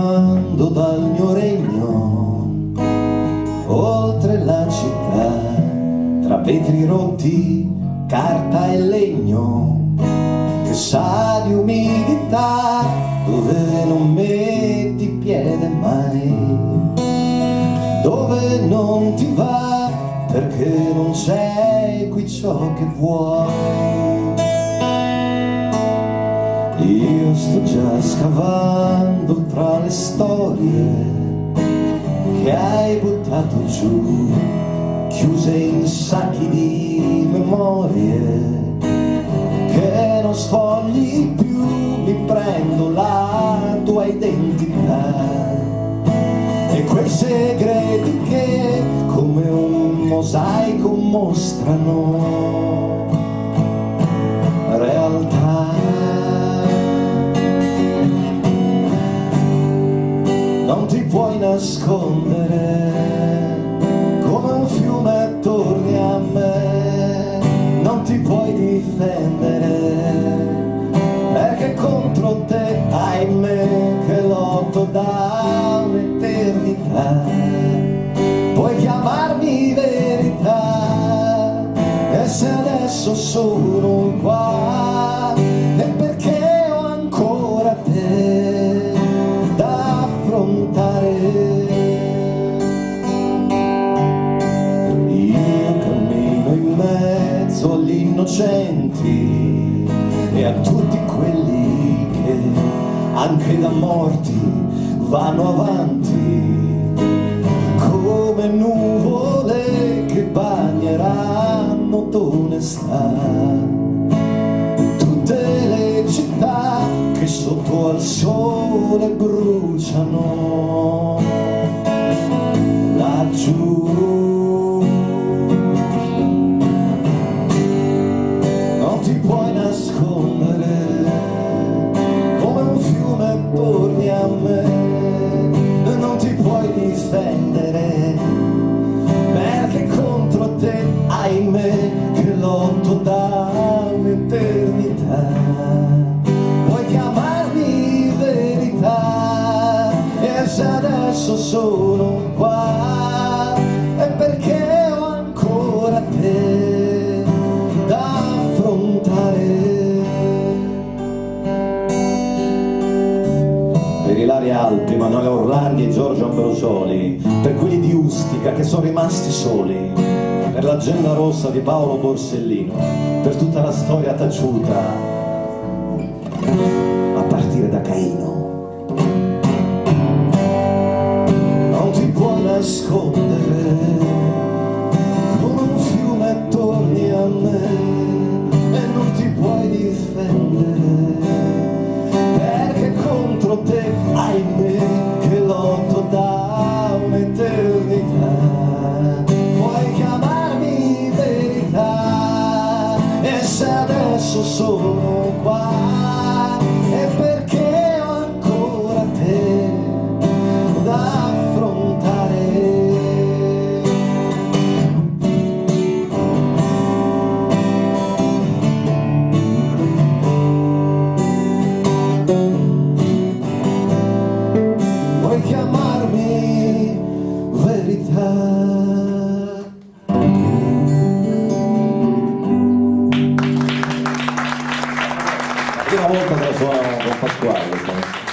scavando dal mio regno, oltre la città, tra vetri rotti, carta e legno, che sa di umidità, dove non metti piede mai, dove non ti va, perché non c'è qui ciò che vuoi. Io sto già scavando tra le storie che hai buttato giù, chiuse in sacchi di memorie che non sfogli più. Mi prendo la tua identità e quei segreti che come un mosaico mostrano realtà. Non ti puoi nascondere come un fiume, torni a me, non ti puoi difendere, perché contro te, ahimè, che lotto da un'eternità. Puoi chiamarmi verità, e se adesso sono qua è perché ho ancora te da affrontare. Io cammino in mezzo agli innocenti e a tutti quelli che anche da morti vanno avanti come nuvole che bagneranno d'onestà tutte le città che sotto al sole bruciano laggiù. Non ti puoi nascondere come un fiume, torni a me, non ti puoi difendere, perché contro te, ahimè, che lotto da un'eternità. Puoi chiamarmi verità, e se adesso sono qua è perché ho ancora te da affrontare. Per Ilaria Alpi, Manuela Orlandi e Giorgio Ambrosioli, per quelli di Ustica che sono rimasti soli, per l'Agenda Rossa di Paolo Borsellino, per tutta la storia taciuta a partire da Caino. Non ti puoi nascondere come un fiume, torni a me, e non ti puoi difendere, perché contro te, ahimè, che lotto da un'eternità. Puoi chiamarmi verità, e se adesso sono qua è perché ho ancora te da affrontare. Puoi chiamarmi verità. La prima volta che la suono con Pasquale.